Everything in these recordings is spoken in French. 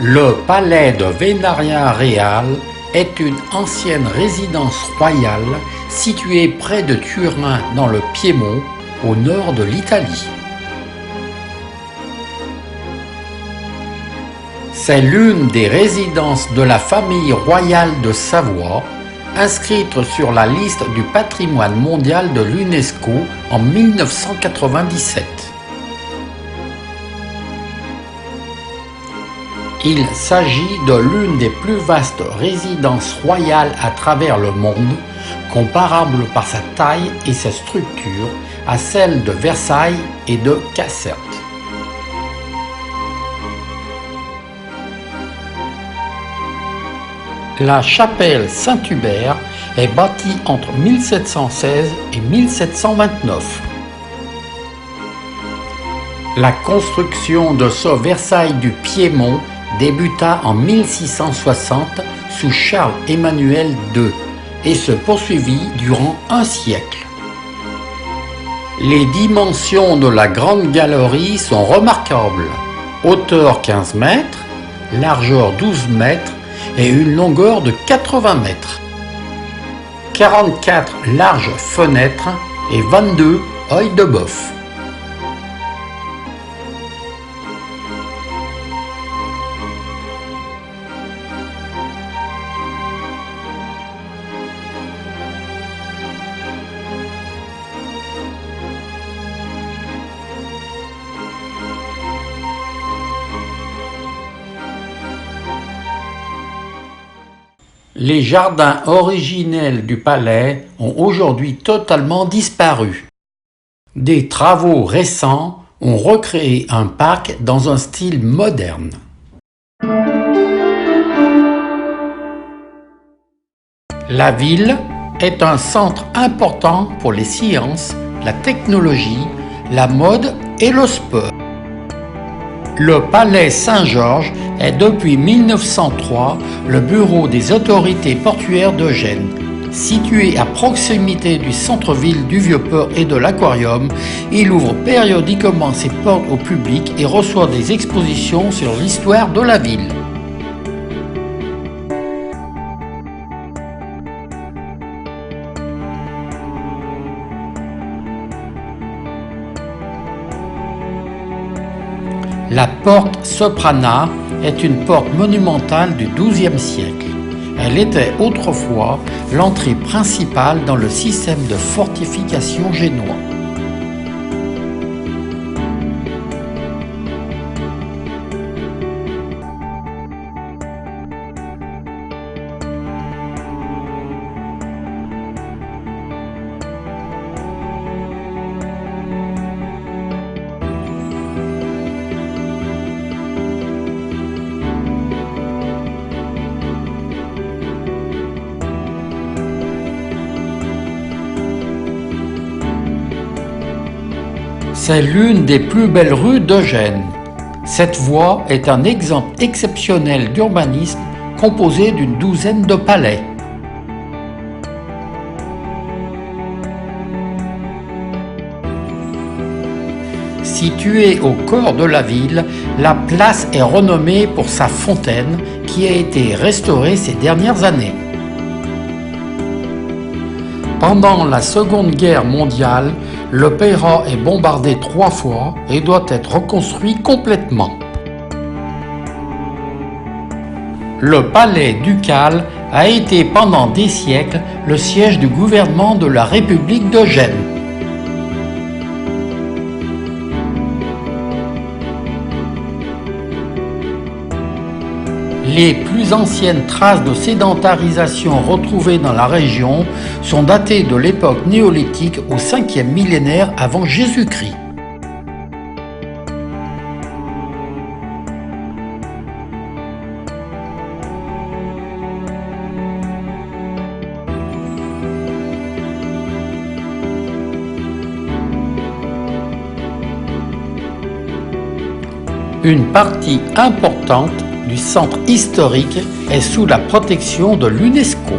Le palais de Venaria Real est une ancienne résidence royale située près de Turin dans le Piémont, au nord de l'Italie. C'est l'une des résidences de la famille royale de Savoie, inscrite sur la liste du patrimoine mondial de l'UNESCO en 1997. Il s'agit de l'une des plus vastes résidences royales à travers le monde, comparable par sa taille et sa structure à celles de Versailles et de Cassel. La chapelle Saint-Hubert est bâtie entre 1716 et 1729. La construction de ce Versailles du Piémont débuta en 1660 sous Charles-Emmanuel II et se poursuivit durant un siècle. Les dimensions de la grande galerie sont remarquables. Hauteur 15 mètres, largeur 12 mètres et une longueur de 80 mètres. 44 larges fenêtres et 22 œils de bœuf. Les jardins originels du palais ont aujourd'hui totalement disparu. Des travaux récents ont recréé un parc dans un style moderne. La ville est un centre important pour les sciences, la technologie, la mode et le sport. Le palais Saint-Georges est depuis 1903 le bureau des autorités portuaires de Gênes. Situé à proximité du centre-ville du Vieux-Port et de l'Aquarium, il ouvre périodiquement ses portes au public et reçoit des expositions sur l'histoire de la ville. La porte Soprana est une porte monumentale du XIIe siècle. Elle était autrefois l'entrée principale dans le système de fortification génois. C'est l'une des plus belles rues de Gênes. Cette voie est un exemple exceptionnel d'urbanisme composé d'une douzaine de palais. Située au cœur de la ville, la place est renommée pour sa fontaine qui a été restaurée ces dernières années. Pendant la Seconde Guerre mondiale, l'opéra est bombardé 3 fois et doit être reconstruit complètement. Le palais ducal a été pendant des siècles le siège du gouvernement de la République de Gênes. Les plus anciennes traces de sédentarisation retrouvées dans la région sont datées de l'époque néolithique au 5e millénaire avant Jésus-Christ. Une partie importante du centre historique est sous la protection de l'UNESCO.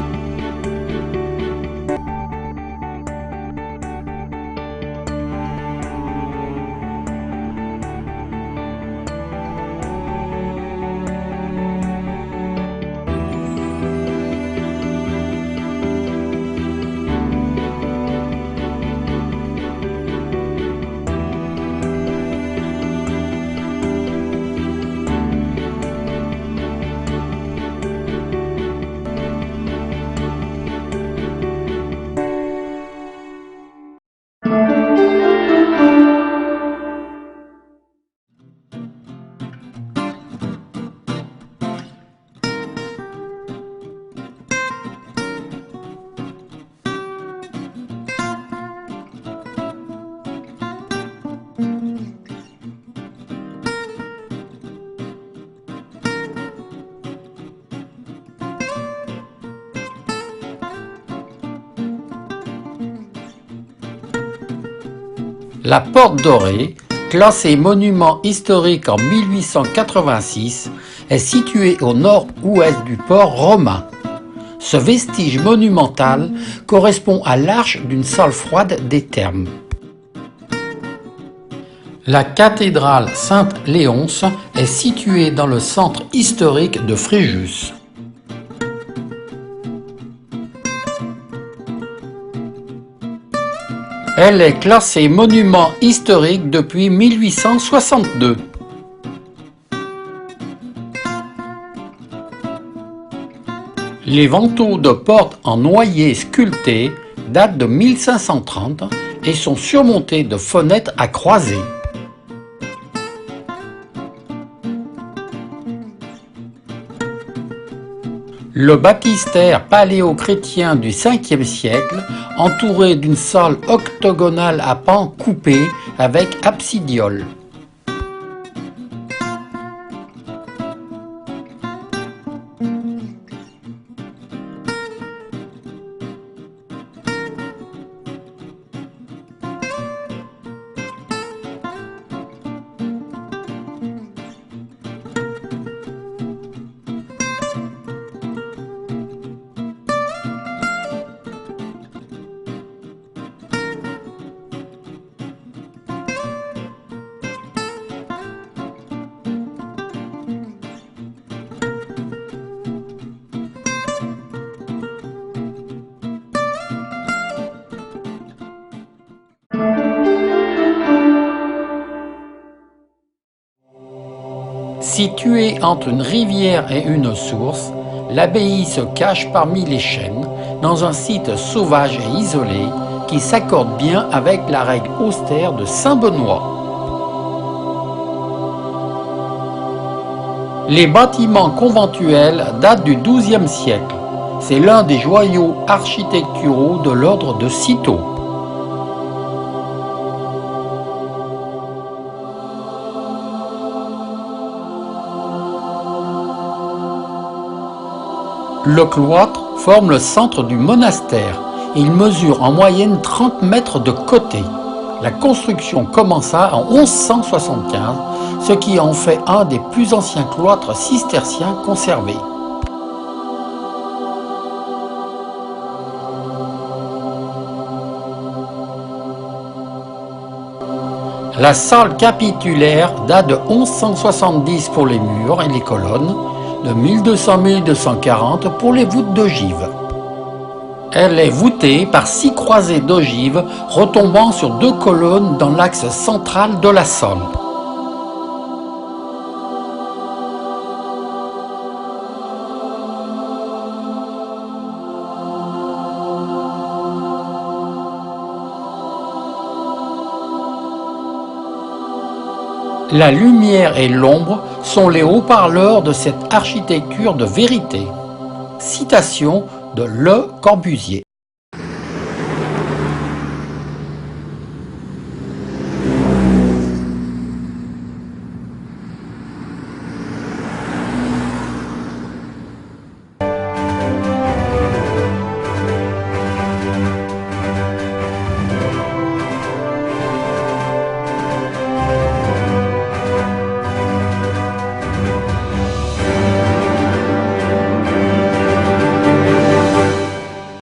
La Porte Dorée, classée monument historique en 1886, est située au nord-ouest du port romain. Ce vestige monumental correspond à l'arche d'une salle froide des thermes. La cathédrale Sainte-Léonce est située dans le centre historique de Fréjus. Elle est classée monument historique depuis 1862. Les vantaux de porte en noyer sculpté datent de 1530 et sont surmontés de fenêtres à croisées. Le baptistère paléo-chrétien du 5e siècle, entouré d'une salle octogonale à pans coupés avec absidiole. Située entre une rivière et une source, l'abbaye se cache parmi les chênes, dans un site sauvage et isolé qui s'accorde bien avec la règle austère de saint Benoît. Les bâtiments conventuels datent du XIIe siècle. C'est l'un des joyaux architecturaux de l'ordre de Cîteaux. Le cloître forme le centre du monastère. Il mesure en moyenne 30 mètres de côté. La construction commença en 1175, ce qui en fait un des plus anciens cloîtres cisterciens conservés. La salle capitulaire date de 1170 pour les murs et les colonnes, de 1200-1240 pour les voûtes d'ogive. Elle est voûtée par 6 croisées d'ogive retombant sur 2 colonnes dans l'axe central de la salle. La lumière et l'ombre sont les haut-parleurs de cette architecture de vérité. Citation de Le Corbusier.